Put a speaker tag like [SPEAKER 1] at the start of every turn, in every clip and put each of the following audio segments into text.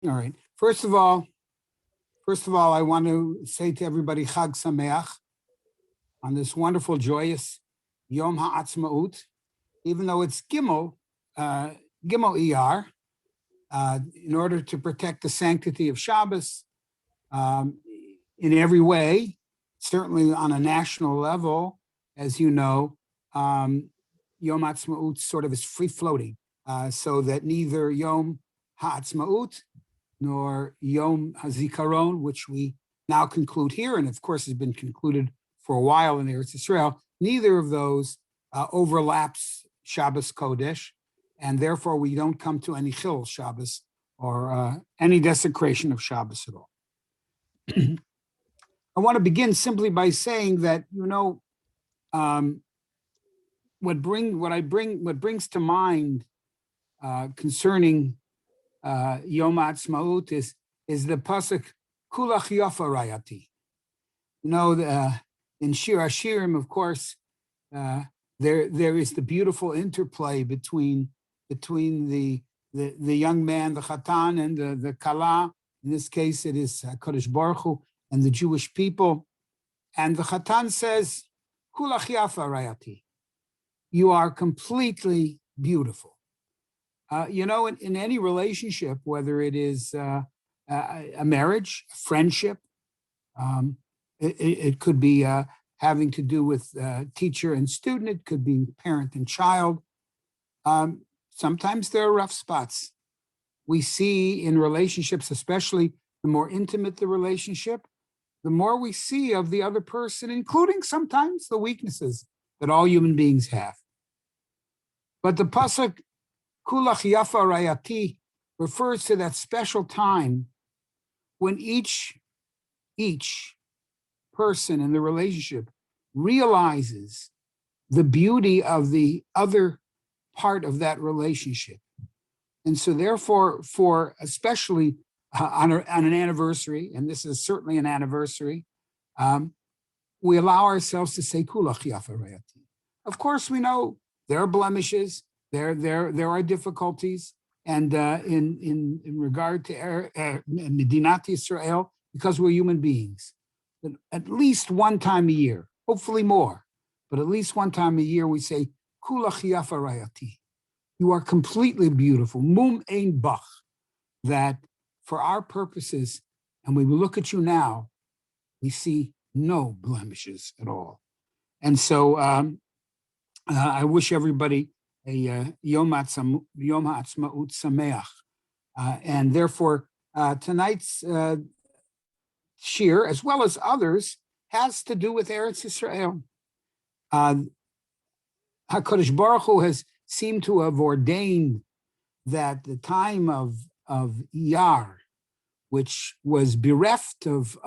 [SPEAKER 1] All right. First of all, I want to say to everybody Chag Sameach on this wonderful, joyous Yom HaAtzmaut, even though it's Gimel ER, in order to protect the sanctity of Shabbos in every way, certainly on a national level, as you know, Yom HaAtzmaut sort of is free-floating, so that neither Yom HaAtzmaut nor Yom HaZikaron, which we now conclude here, and of course has been concluded for a while in Eretz Yisrael, neither of those overlaps Shabbos Kodesh, and therefore we don't come to any Chil Shabbos or any desecration of Shabbos at all. I want to begin simply by saying that, what brings to mind concerning Yom HaAtzmaut is the pasuk Kulach Yafa Rayati. In Shir Hashirim, of course, there is the beautiful interplay between the young man, the Chatan, and the Kala. In this case, it is Kodesh Baruch Hu and the Jewish people. And the Chatan says, Kulach Yafa Rayati. You are completely beautiful. In any relationship, whether it is a marriage, a friendship, it could be having to do with teacher and student, it could be parent and child. Sometimes there are rough spots. We see in relationships, especially the more intimate the relationship, the more we see of the other person, including sometimes the weaknesses that all human beings have. But the pasuk Kulach Yafa Rayati refers to that special time when each person in the relationship realizes the beauty of the other part of that relationship. And so therefore, for especially on an anniversary, and this is certainly an anniversary, we allow ourselves to say Kulach Yafa Rayati. Of course, we know there are blemishes, there are difficulties, and in regard to Medinat Yisrael, because we're human beings, but at least one time a year, hopefully more, but at least one time a year, we say Kulach Yafa Rayati. You are completely beautiful, Mum Ein Bach, that for our purposes, and when we look at you now, we see no blemishes at all. And so I wish everybody a Yom HaAtzmaut Sameach. And therefore, tonight's shir, as well as others, has to do with Eretz Yisrael. HaKadosh Baruch Hu has seemed to have ordained that the time of Iyar, which was bereft of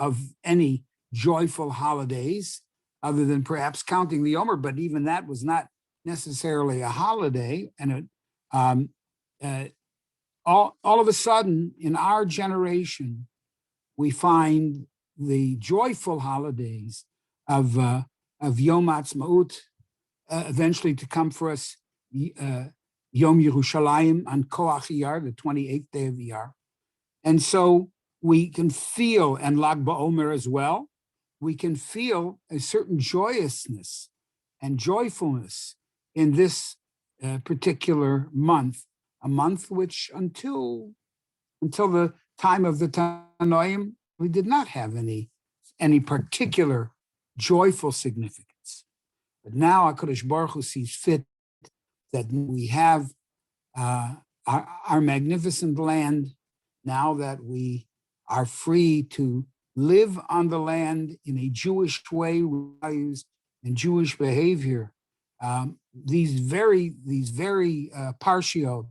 [SPEAKER 1] any joyful holidays, other than perhaps counting the Omer, but even that was not necessarily a holiday. And all of a sudden, in our generation, we find the joyful holidays of Yom HaAtzmaut eventually to come for us, Yom Yerushalayim on Koach Iyar, the 28th day of Iyar. And so we can feel, and Lag BaOmer as well, we can feel a certain joyousness and joyfulness in this particular month, a month which until the time of the Tanoim, we did not have any particular joyful significance. But now HaKadosh Baruch Hu sees fit that we have our magnificent land, now that we are free to live on the land in a Jewish way, values and Jewish behavior. These very parshiot,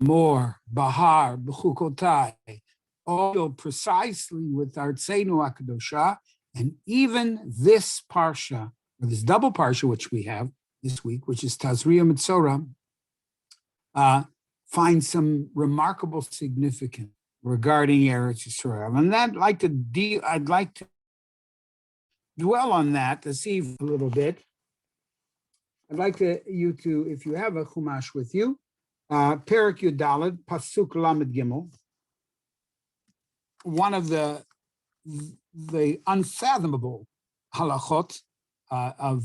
[SPEAKER 1] Mor, Bahar, B'chukotai, all precisely with Artseinu HaKadosha, and even this parsha, or this double parsha which we have this week, which is Tazria Metzora, finds some remarkable significance regarding Eretz Yisrael. And I'd like to dwell on that this evening a little bit. I'd like you to, if you have a Chumash with you, Perik Yudalad, Pasuk Lamed Gimel. One of the unfathomable halachot of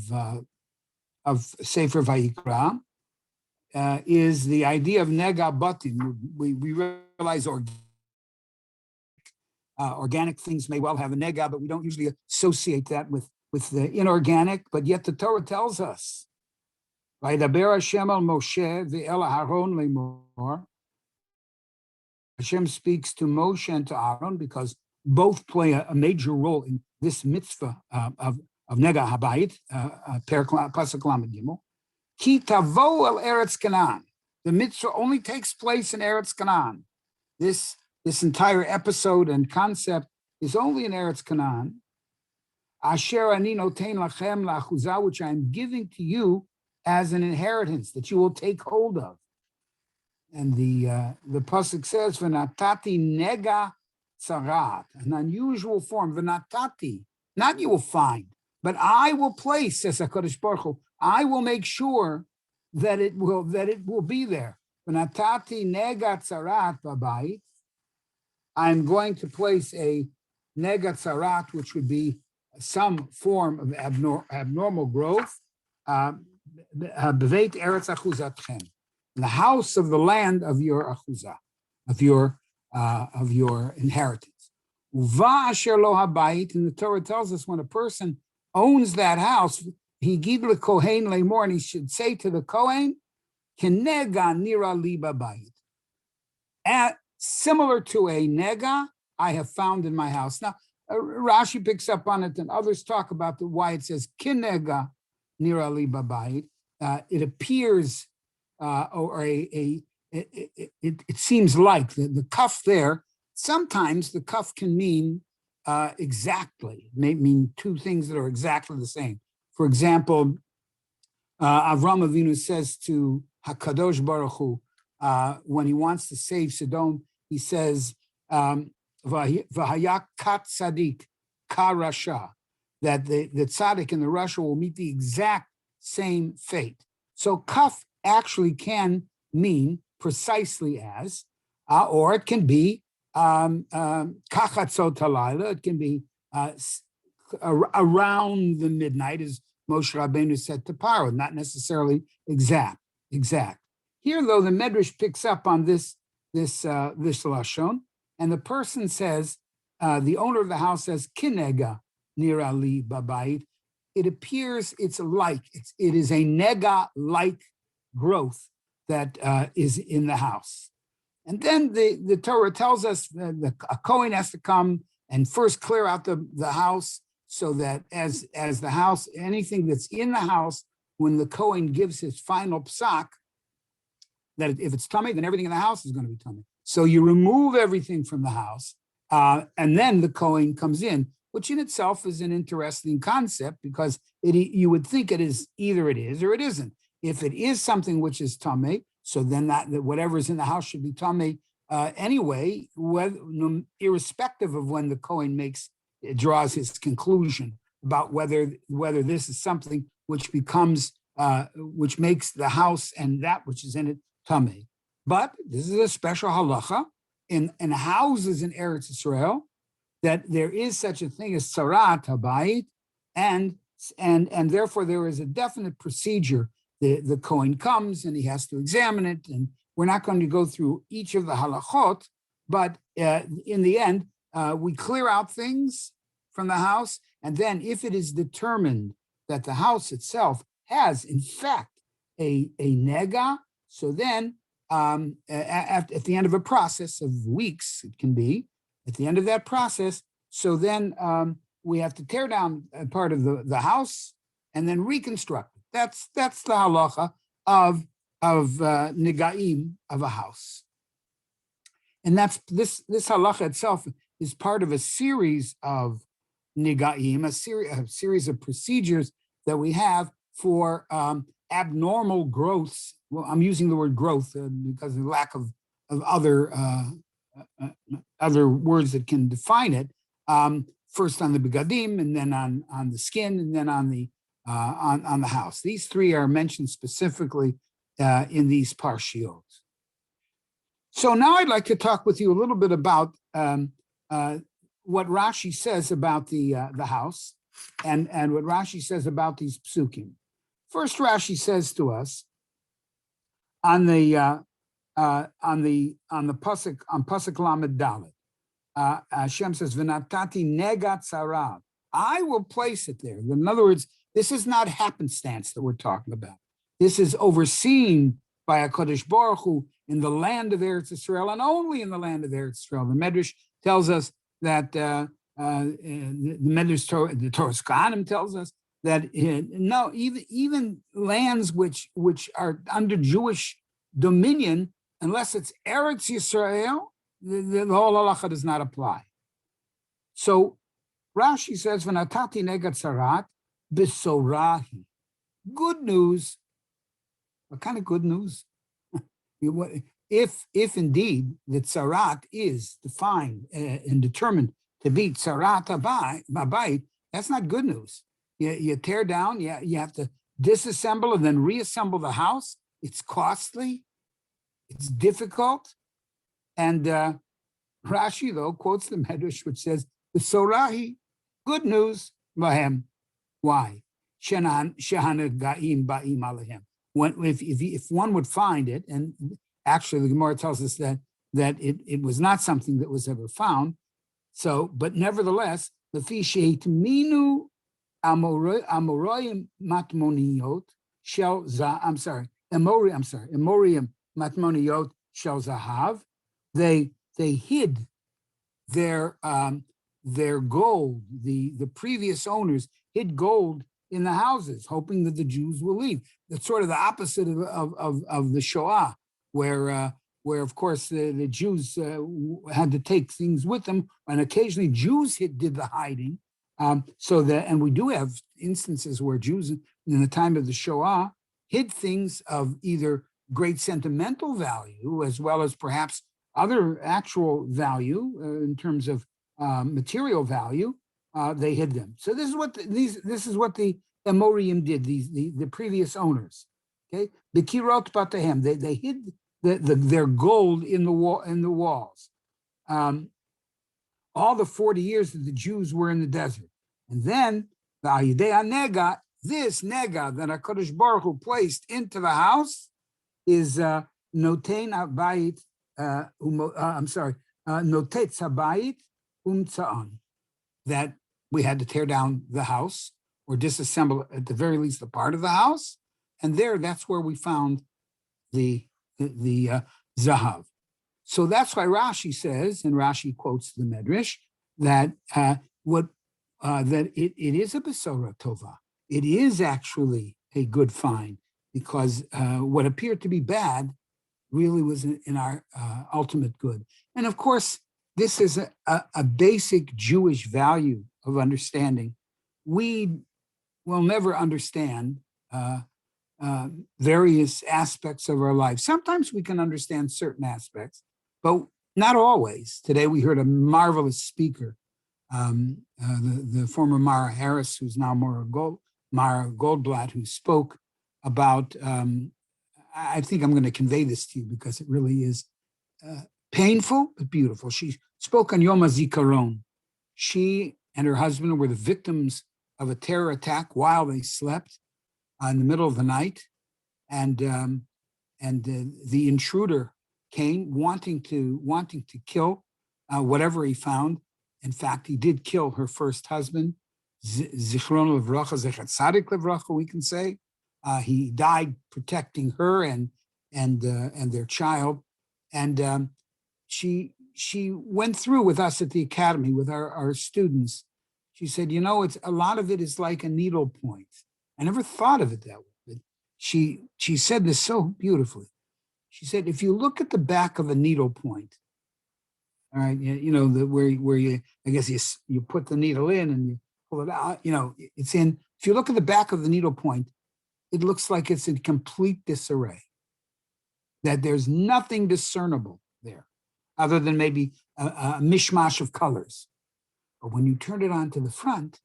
[SPEAKER 1] Sefer Vayikra is the idea of nega batim. We realize organic things may well have a nega, but we don't usually associate that with the inorganic. But yet the Torah tells us, "Vaydaber Hashem al Moshe ve'el Aaron lemor." Hashem speaks to Moshe and to Aaron because both play a major role in this mitzvah of nega habayit, pasuk lamed gimel. Ki tavo el Eretz Canaan. The mitzvah only takes place in Eretz Canaan. This entire episode and concept is only in Eretz Canaan. Asher ani noten lachem la'achuzah, which I am giving to you as an inheritance that you will take hold of. And the pasuk says, "V'natati nega tzarat," an unusual form. V'natati, not you will find, but I will place, says HaKadosh Baruch Hu, I will make sure that it will be there. V'natati nega tzarat b'bayit. I'm going to place a nega tzarat, which would be some form of abnormal growth. B'veit eretz achuzatchem, in the house of the land of your achuzah, of your inheritance. Uva asher lo habayit, and the Torah tells us when a person owns that house, he gid lekohen lemor, and he should say to the kohen, "Kenega nira li babayit," similar to a nega I have found in my house. Now, Rashi picks up on it, and others talk about why it says "Kenega nira li babayit." It appears, it seems like the kaf there. Sometimes the kaf can mean exactly, may mean two things that are exactly the same. For example, Avram Avinu says to HaKadosh Baruch Hu, when he wants to save Sodom, he says, "V'haya kat tzadik ka rasha," that the tzaddik and the rasha will meet the exact same fate. So kaf actually can mean precisely as, or it can be kachatzot halayla. It can be around the midnight, as Moshe Rabbeinu said to Paro, not necessarily exact. Here, though, the Medrash picks up on this lashon, and the person says, the owner of the house says, "Kinega nira li babayit." It appears it is a nega-like growth that is in the house. And then the Torah tells us that a Kohen has to come and first clear out the house, so that as the house, anything that's in the house, when the Kohen gives his final psak, that if it's tummy, then everything in the house is going to be tummy. So you remove everything from the house, and then the Kohen comes in, which in itself is an interesting concept, because you would think it is either it is or it isn't. If it is something which is tummy, so then that whatever is in the house should be tummy anyway, irrespective of when the Kohen draws his conclusion about whether this is something which becomes which makes the house and that which is in it tummy. But this is a special halacha in houses in Eretz Israel, that there is such a thing as tzarat habayit, and therefore there is a definite procedure. The Kohen comes and he has to examine it, and we're not going to go through each of the halachot, but in the end, we clear out things from the house, and then if it is determined that the house itself has, in fact, a nega, so then at the end of a process of weeks, it can be, at the end of that process, so then we have to tear down a part of the house and then reconstruct it. That's the halacha of negaim of a house. And that's this halacha itself is part of a series of negaim, a series of procedures that we have for abnormal growths. Well, I'm using the word growth because of the lack of other words that can define it. First on the begadim, and then on the skin, and then on the house. These three are mentioned specifically in these parshiot. So now I'd like to talk with you a little bit about what Rashi says about the house, and what Rashi says about these psukim. First, Rashi says to us on the pasuk on pasuk lamed dalet. Hashem says, "V'natati negat tzarav." I will place it there. In other words, this is not happenstance that we're talking about. This is overseen by HaKadosh Baruch Hu in the land of Eretz Yisrael, and only in the land of Eretz Yisrael. The Medrash tells us that the Medrash, the Torah Kohanim tells us that no, even lands which are under Jewish dominion, unless it's Eretz Yisrael, the whole halacha does not apply. So Rashi says, "V'natati negat sarat b'sorahi." Good news. What kind of good news? If indeed the tzarat is defined and determined to be tzarat habayit, that's not good news. You tear down, you have to disassemble and then reassemble the house. It's costly. It's difficult. And Rashi, though, quotes the Medrash, which says, "The sorahi, good news, lahem." Why? Shehanad ga'im ba'im alehem. If one would find it, and actually the Gemara tells us that it was not something that was ever found. So, but nevertheless, lefi sheitminu amoroyim matmoniyot shel za. Emorium matmoniyot shel zahav. They hid their gold. The previous owners hid gold in the houses, hoping that the Jews will leave. That's sort of the opposite of the Shoah, where of course the Jews had to take things with them, and occasionally Jews did the hiding. And we do have instances where Jews in the time of the Shoah hid things of either great sentimental value as well as perhaps other actual value in terms of material value. They hid them. So this is what the Amorim did. The previous owners. Okay, the kirot batahem. They hid their gold in the walls. All the 40 years that the Jews were in the desert, and then the Ayidei Nega, this Nega that HaKadosh Baruch Hu placed into the house is notein habayit. Notetz habayit umtza'an. That we had to tear down the house or disassemble at the very least the part of the house, and that's where we found the zahav. So that's why Rashi says, and Rashi quotes the Medrash, that it is a besora tova. It is actually a good find, because what appeared to be bad really was in our ultimate good. And of course, this is a basic Jewish value of understanding. We will never understand various aspects of our life. Sometimes we can understand certain aspects, but not always. Today we heard a marvelous speaker, the former Mara Harris, who's now Mara Goldblatt, who spoke about, I think I'm going to convey this to you because it really is painful but beautiful. She spoke on Yom HaZikaron. She and her husband were the victims of a terror attack while they slept in the middle of the night, and the intruder came wanting to kill whatever he found. In fact, he did kill her first husband, Zichron Levracha, Zechat Tzadik Levracha, we can say. He died protecting her and their child, and she went through with us at the academy with our students. She said, it's a lot of it is like a needle point. I never thought of it that way. But she said this so beautifully. She said, if you look at the back of a needle point, all right, where you, I guess you put the needle in and you pull it out, it's in. If you look at the back of the needle point, it looks like it's in complete disarray, that there's nothing discernible there other than maybe a mishmash of colors. But when you turn it on to the front,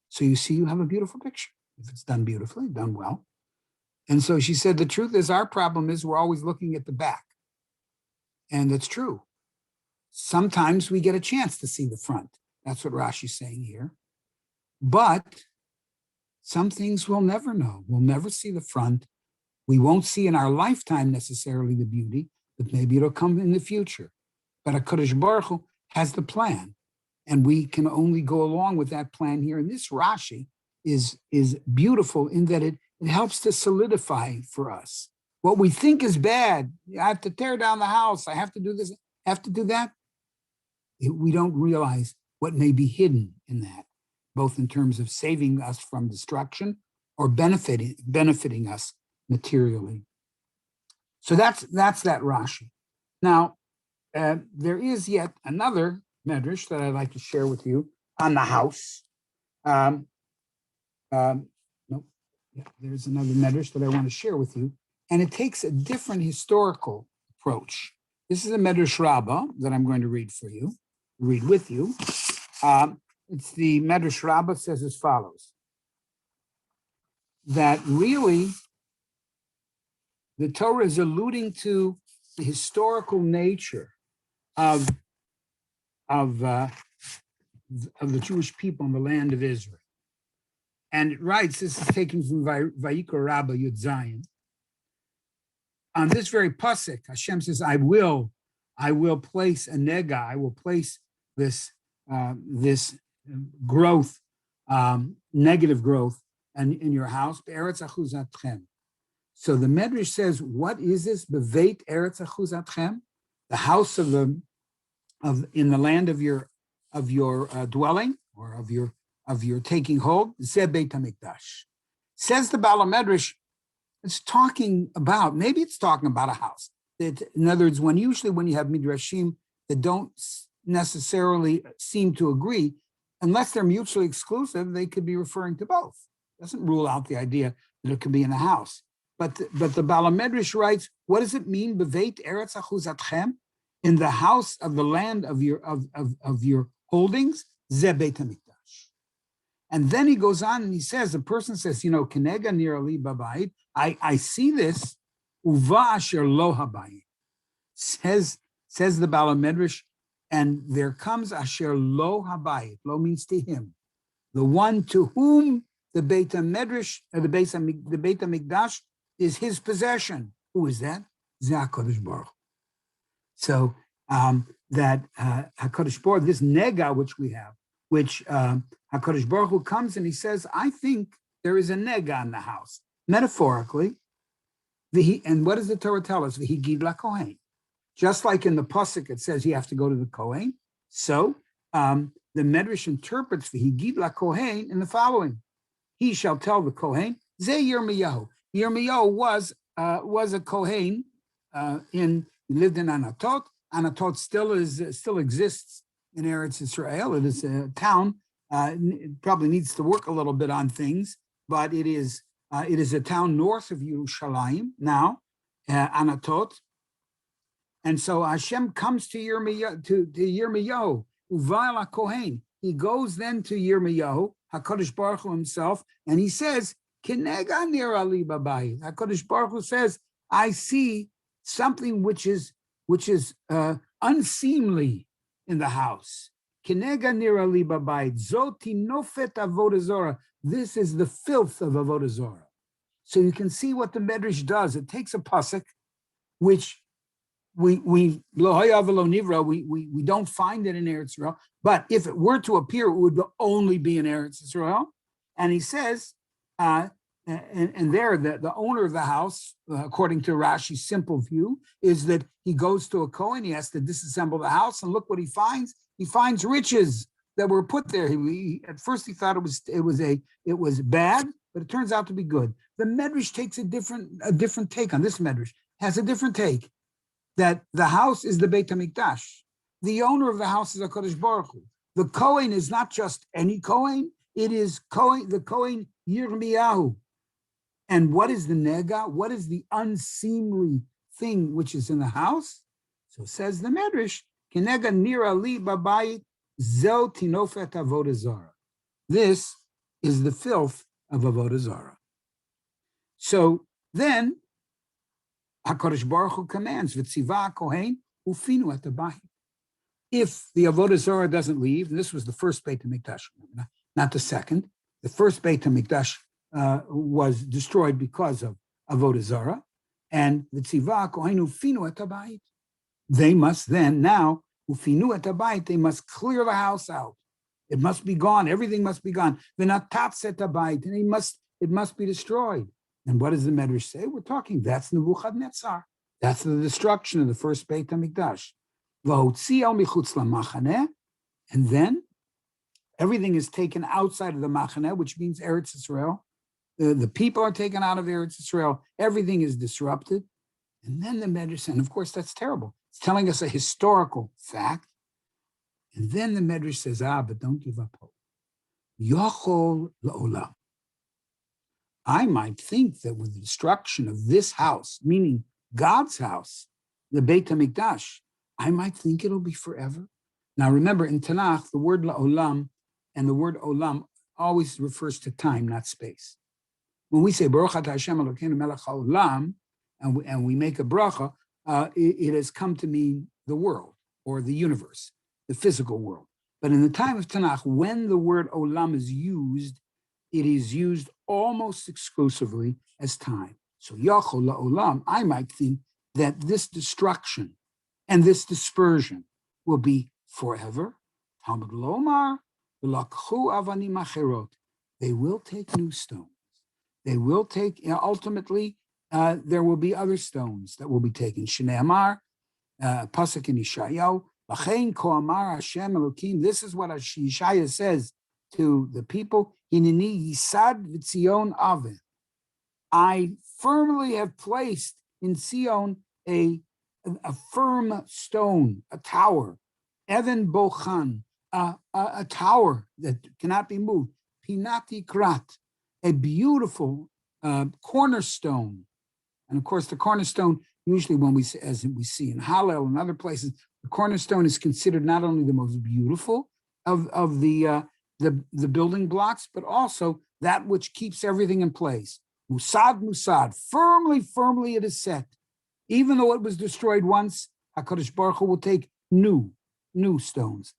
[SPEAKER 1] so you see you have a beautiful picture, if it's done beautifully, done well. And so she said, the truth is our problem is we're always looking at the back. And that's true. Sometimes we get a chance to see the front. That's what Rashi's saying here. But some things we'll never know. We'll never see the front. We won't see in our lifetime necessarily the beauty, but maybe it'll come in the future. But HaKadosh Baruch Hu has the plan, and we can only go along with that plan here. And this Rashi is beautiful in that it helps to solidify for us what we think is bad. I have to tear down the house. I have to do this, I have to do that. We don't realize what may be hidden in that, both in terms of saving us from destruction or benefiting us materially. So that's that Rashi. Now, there is yet another medrash that I'd like to share with you on the house. There's another medrash that I want to share with you, and it takes a different historical approach. This is a medrash Rabbah that I'm going to read with you. It's the medrash Rabbah says as follows: that really the Torah is alluding to the historical nature of the Jewish people in the land of Israel. And it writes, this is taken from Vayikra Rabbah Yud Zayin. On this very pasuk, Hashem says, I will place a nega, I will place this growth, negative growth in your house, Be'eretz achuzatchem. So the Medrash says, what is this? Beveit Eretz achuzatchem, the house in the land of your dwelling, or of your taking hold. Zeh Beit HaMikdash. Says the Baal Medrash, it's talking about a house. In other words, when you have midrashim that don't necessarily seem to agree, unless they're mutually exclusive, they could be referring to both. Doesn't rule out the idea that it could be in a house. But the Baal Medrash writes, what does it mean? Beveit Eretz achuzatchem, in the house of the land of your holdings, Zeh Beit HaMikdash. And then he goes on and he says, the person says, Kenega nir ali babayit, I see this, uva asher lo habayit. Says the Baal Medrash, and there comes asher lo habayit. Lo means to him, the one to whom the Beit HaMedrash, the Beit HaMikdash is his possession. Who is that? Zeh HaKadosh Baruch Hu. So that HaKadosh Baruch Hu, this nega which we have, which HaKadosh Baruch Hu comes and he says, I think there is a nega in the house. Metaphorically, and what does the Torah tell us? V'higid laKohen. Just like in the pasuk it says you have to go to the Kohen. So the Medrash interprets v'higid laKohen in the following: he shall tell the Kohen, Zeh Yirmiyahu. Yirmiyahu was a Kohen he lived in Anatot. Anatot still exists in Eretz Israel. It is a town. It probably needs to work a little bit on things, but it is a town north of Yerushalayim now, Anatot. And so Hashem comes to Yirmiyahu, Uval HaKohen. He goes then to Yirmiyahu, HaKadosh Baruch Hu himself, and he says, Kenega nir ali babayit. HaKadosh Baruch Hu says, I see something which is unseemly in the house. Kenega nir ali babayit. Zoti nofet avodah zorah. This is the filth of avodah zorah. So you can see what the Medrash does. It takes a pasuk, which we lo haya v'lo nivra, we don't find it in Eretz Israel, but if it were to appear, it would only be in Eretz Israel. And he says, and there, the owner of the house, according to Rashi's simple view, is that he goes to a Kohen, he has to disassemble the house, and look what he finds. He finds riches that were put there. At first he thought it was bad, but it turns out to be good. The Medrash takes a different take on this. Medrash has a different take, that the house is the Beit HaMikdash. The owner of the house is HaKadosh Baruch Hu. The Kohen is not just any Kohen, it is the Kohen Yirmiyahu. And what is the nega? What is the unseemly thing which is in the house? So says the Medrash, Kenega nir ali babayit zel tinofet avodah zarah. This is the filth of avodah zarah. So then HaKadosh Baruch Hu commands, V'tziva HaKohen ufinu et habayit. If the Avodah Zarah doesn't leave, and this was the first Beit HaMikdash, not the second, the first Beit HaMikdash was destroyed because of Avodah Zarah, and the Tzivah Kohenu Finu et Habayit. They must then now Ufinu et Habayit. They must clear the house out. It must be gone. Everything must be gone. V'natatz et Habayit, and it must be destroyed. And what does the Medrash say? We're talking that's Nebuchadnezzar. That's the destruction of the first Beit HaMikdash. V'hotzi el michutz lamachaneh, and then everything is taken outside of the machaneh, which means Eretz Yisrael. The people are taken out of Eretz Yisrael. Everything is disrupted. And then the Medrash, and of course that's terrible. It's telling us a historical fact. And then the Medrash says, but don't give up hope. Yochol la'olam. I might think that with the destruction of this house, meaning God's house, the Beit HaMikdash, I might think it'll be forever. Now remember, in Tanakh, the word la'olam and the word olam always refers to time, not space. When we say Baruch Atah Hashem Elokeinu Melech HaOlam, and we make a bracha, it has come to mean the world or the universe, the physical world. But in the time of Tanakh, when the word olam is used, it is used almost exclusively as time. So Yachol la'olam, I might think that this destruction and this dispersion will be forever. Talmud Lomar, v'lakchu avanim acherot. They will take new stones. They will take, ultimately, there will be other stones that will be taken. Shnei Amar, Pasuk in Yeshayahu, Lachein ko amar Hashem Elokim. This is what Yeshaya says to the people. Hineni yisad v'tzion aveh. I firmly have placed in Zion a firm stone, a tower, Even Bochan, a tower that cannot be moved, Pinati Krat, a beautiful cornerstone. And of course, the cornerstone, usually when as we see in Hallel and other places, the cornerstone is considered not only the most beautiful of the building blocks, but also that which keeps everything in place. Musad, firmly it is set. Even though it was destroyed once, HaKadosh Baruch Hu will take new stones,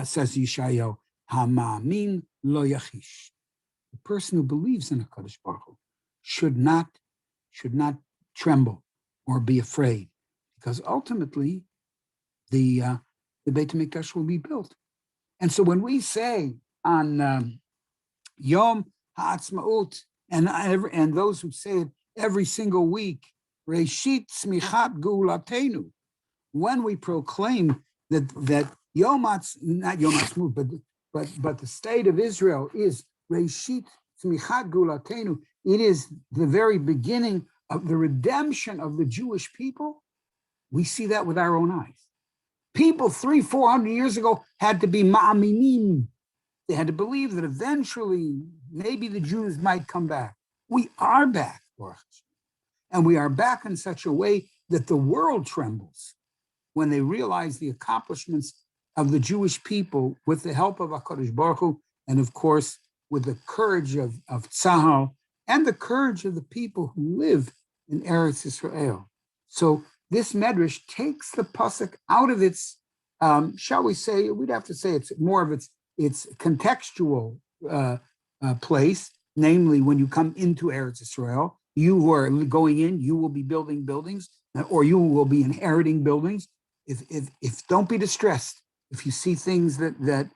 [SPEAKER 1] says Yeshayahu. Hamamin lo yachish. The person who believes in HaKadosh Baruch Hu should not tremble or be afraid, because ultimately the Beit HaMikdash will be built. And so when we say on Yom HaAtzmaut, and those who say it every single week, Reshit Tzmichat Geulatenu, when we proclaim that Yom not Yom HaAtzmaut, but the state of Israel is Reshit Tzmichat Geulatenu, it is the very beginning of the redemption of the Jewish people. We see that with our own eyes. People 300-400 years ago had to be ma'aminim. They had to believe that eventually maybe the Jews might come back. We are back, and we are back in such a way that the world trembles when they realize the accomplishments of the Jewish people with the help of HaKadosh Baruch Hu, and of course with the courage of Tzahal and the courage of the people who live in Eretz Yisrael. So this medrash takes the pasuk out of its, shall we say, we'd have to say it's more of its contextual place, namely when you come into Eretz Yisrael, you who are going in, you will be building buildings, or you will be inheriting buildings. If don't be distressed if you see things that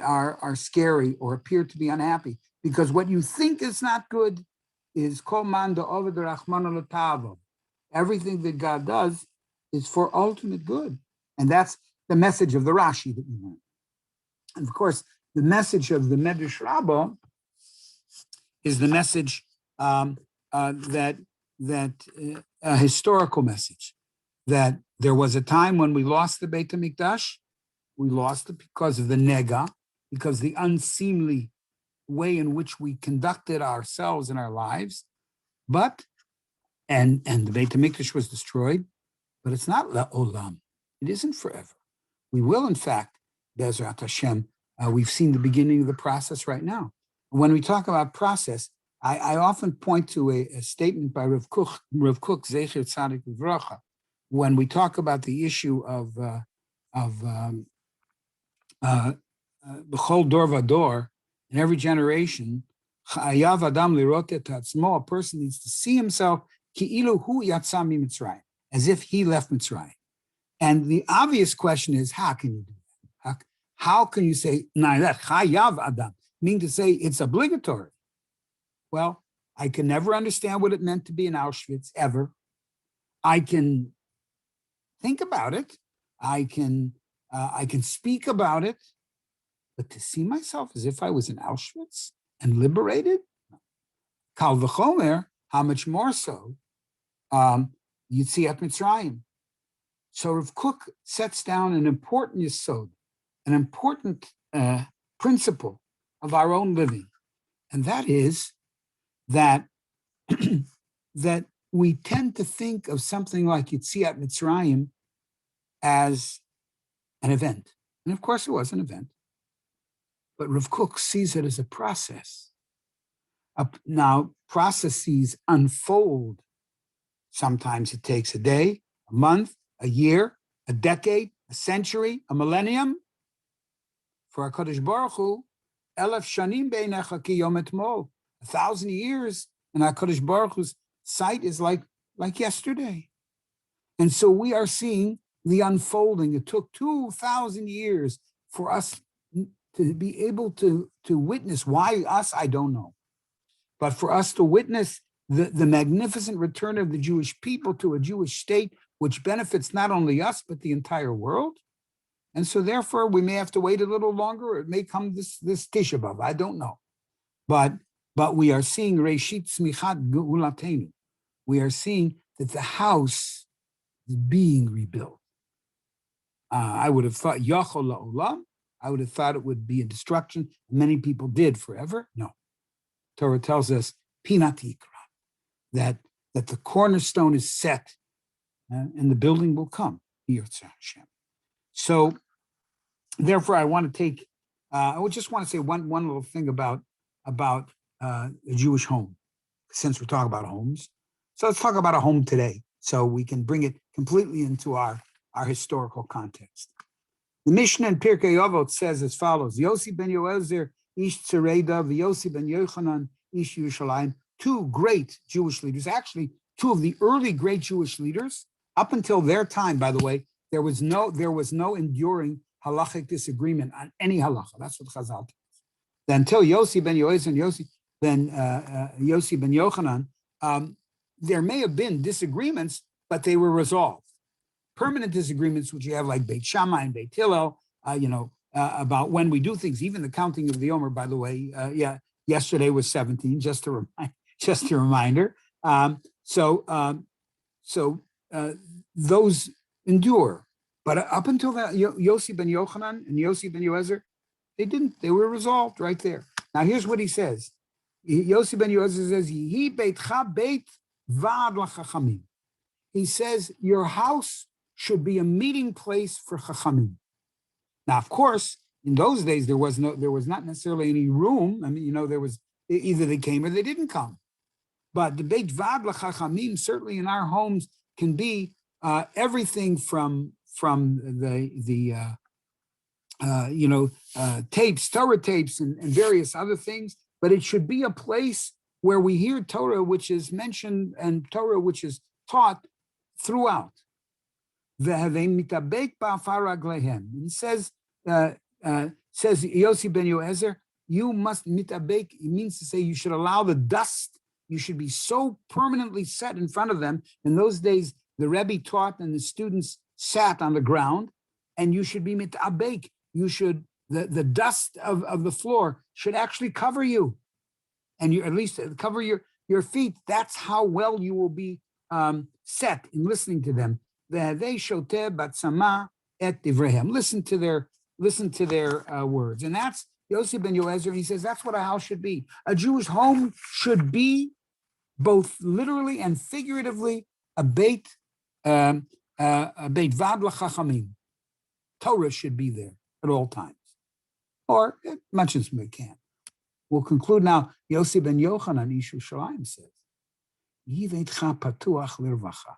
[SPEAKER 1] are scary or appear to be unhappy, because what you think is not good is kol man da'oved rachmana l'tavo. Everything that God does is for ultimate good, and that's the message of the Rashi that we learn. And of course, the message of the Medrash Rabbah is the message that a historical message, that there was a time when we lost the Beit HaMikdash. We lost it because of the nega, because the unseemly way in which we conducted ourselves in our lives. But, and the Beit HaMikdash was destroyed, but it's not la'olam. It isn't forever. We will, in fact, Be'ezrat Hashem, we've seen the beginning of the process right now. When we talk about process, I often point to a statement by Rav Kook Zecher Tzadik Uvracha, when we talk about the issue of B'chol dor vador, in every generation, chayav adam lirot et atzmo, a person needs to see himself ki'ilu hu yatsa miMitzrayim, as if he left Mitzrayim. And the obvious question is, how can you do that? How can you say that chayav adam, meaning to say it's obligatory? Well, I can never understand what it meant to be in Auschwitz ever. I can think about it. I can speak about it, but to see myself as if I was in Auschwitz and liberated, Kal v'chomer, how much more so, Yetziat Mitzrayim. So Rav Kook sets down an important yesod, an important principle of our own living, and that is that that we tend to think of something like Yetziat Mitzrayim as an event. And of course it was an event. But Rav Kook sees it as a process. Now, processes unfold. Sometimes it takes a day, a month, a year, a decade, a century, a millennium. For HaKadosh Baruch Hu, 1,000 shanim beinecha ki yom etmol. 1,000 years in HaKadosh Baruch Hu's sight is like yesterday. And so we are seeing the unfolding. It took 2,000 years for us to be able to witness. Why us, I don't know. But for us to witness the magnificent return of the Jewish people to a Jewish state, which benefits not only us, but the entire world. And so therefore, we may have to wait a little longer, or it may come this Tisha B'Av, I don't know. But we are seeing Reshit Smichat Geulatenu. We are seeing that the house is being rebuilt. I would have thought Yachol La'olam, I would have thought it would be a destruction. Many people did forever. No. Torah tells us, Pinat Yikra, that the cornerstone is set and the building will come. So therefore, I want to take, I would just want to say one little thing about the Jewish home, since we're talking about homes. So let's talk about a home today, so we can bring it completely into our historical context. The Mishnah in Pirkei Avot says as follows: Yossi ben Yoezer ish Tzereda, Yossi ben Yochanan ish Yerushalayim. Two great Jewish leaders, actually two of the early great Jewish leaders. Up until their time, by the way, there was no enduring halachic disagreement on any halacha. That's what Chazal tells. Then until Yossi ben Yoezer and Yossi ben Yochanan, there may have been disagreements, but they were resolved. Permanent disagreements, which you have like Beit Shammai and Beit Hillel, about when we do things. Even the counting of the Omer, by the way, yesterday was 17. Just a reminder. Those endure, but up until that, Yossi ben Yochanan and Yossi ben Yoezer, they didn't. They were resolved right there. Now here's what he says. Yossi ben Yoezer says, "Yehi beitcha beit va'ad lachachamim." He says your house should be a meeting place for chachamim. Now, of course, in those days there was not necessarily any room. I mean, there was either they came or they didn't come. But the beit va'ad lachachamim certainly in our homes can be everything from the tapes, Torah tapes, and various other things. But it should be a place where we hear Torah, which is mentioned, and Torah, which is taught throughout. And it says Yossi ben Yoezer, you must mitabek. It means to say you should allow the dust. You should be so permanently set in front of them. In those days, the Rabbi taught and the students sat on the ground, and you should be mitabek. You should, the dust of the floor should actually cover you, and you at least cover your feet. That's how well you will be set in listening to them. They shoteh batzama et divrehem. Listen to their words, and that's Yossi ben Yoezer. He says that's what a house should be. A Jewish home should be both literally and figuratively a beit vad lachachamim. Torah should be there at all times, or as much as we can. We'll conclude now. Yossi ben Yochanan ish Yerushalayim says, Yiveitcha patuach lirvacha.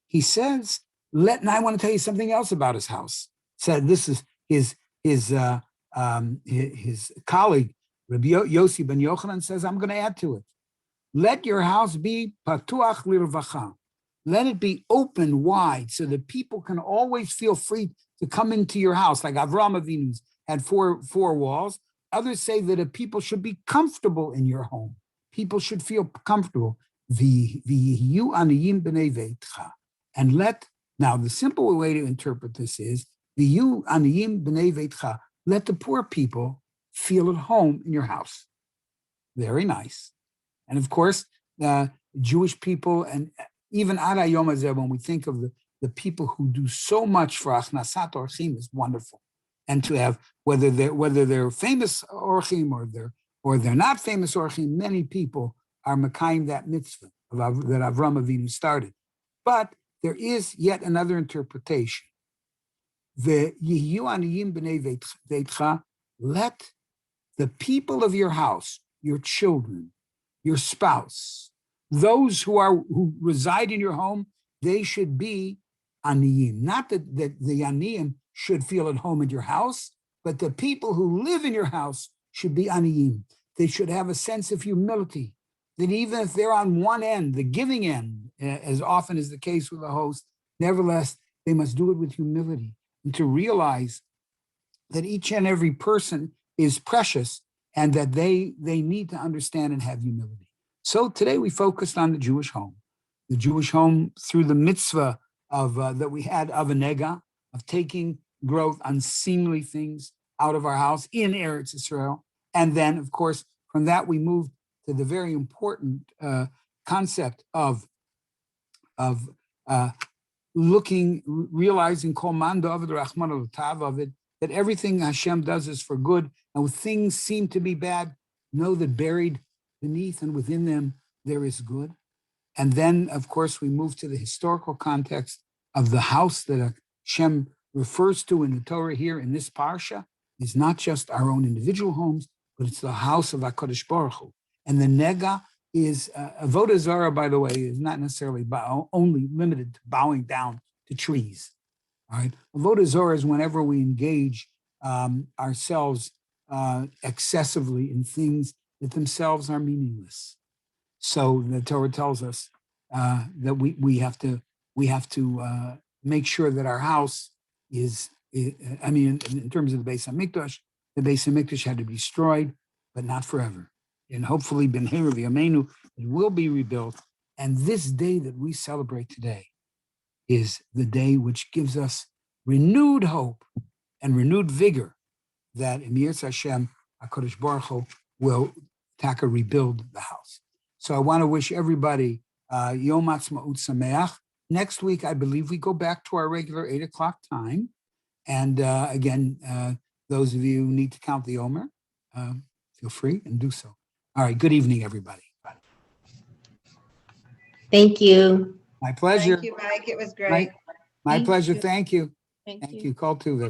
[SPEAKER 1] He says And I want to tell you something else about his house. Said this is his colleague, Rabbi Yossi ben Yochanan, says, I'm going to add to it. Let your house be patuach lirvacha. Let it be open wide so that people can always feel free to come into your house. Like Avraham Avinu had four walls. Others say that if people should be comfortable in your home. People should feel comfortable. And now the simple way to interpret this is let the poor people feel at home in your house. Very nice. And of course, Jewish people, and even Ad Hayom Hazeh, when we think of the people who do so much for Achnasat Orchim, is wonderful. And to have, whether they're famous Orchim or they're not famous Orchim, many people are Mekayim that mitzvah that Avraham Avinu started. But there is yet another interpretation. The Yehiyu Aniyim B'nei Veitcha, let the people of your house, your children, your spouse, those who reside in your home, they should be aniyim. Not that the aniyim should feel at home in your house, but the people who live in your house should be aniyim. They should have a sense of humility, that even if they're on one end, the giving end, as often is the case with a host, nevertheless, they must do it with humility and to realize that each and every person is precious and that they need to understand and have humility. So today we focused on the Jewish home through the mitzvah of that we had of a nega, of taking growth, unseemly things out of our house in Eretz Israel. And then, of course, from that we moved to the very important concept of realizing kol man da'avad rachman l'tav of it, that everything Hashem does is for good, and when things seem to be bad, know that buried beneath and within them there is good. And then, of course, we move to the historical context of the house that Hashem refers to in the Torah here in this Parsha is not just our own individual homes, but it's the house of HaKadosh Baruch Hu. And the nega is, avodah zarah, by the way, is not necessarily only limited to bowing down to trees. All right, avodah zarah is whenever we engage ourselves excessively in things that themselves are meaningless. So the Torah tells us that we have to make sure that our house is. I mean, in terms of the Beis Hamikdash had to be destroyed, but not forever. And hopefully, B'nheira v'yameinu, it will be rebuilt. And this day that we celebrate today is the day which gives us renewed hope and vigor that in Yirtzeh Hashem, HaKadosh Baruch Hu will rebuild the house. So I want to wish everybody Yom Ha'atzmaut Sameach. Next week, I believe we go back to our regular 8 o'clock time. And again, those of you who need to count the Omer, feel free and do so. All right, good evening, everybody.
[SPEAKER 2] Thank you.
[SPEAKER 1] My pleasure.
[SPEAKER 3] Thank you, Mike. It was great.
[SPEAKER 1] My pleasure.
[SPEAKER 2] you.
[SPEAKER 1] Thank you.
[SPEAKER 2] Thank
[SPEAKER 1] Thank
[SPEAKER 2] you.
[SPEAKER 1] you. Call to them.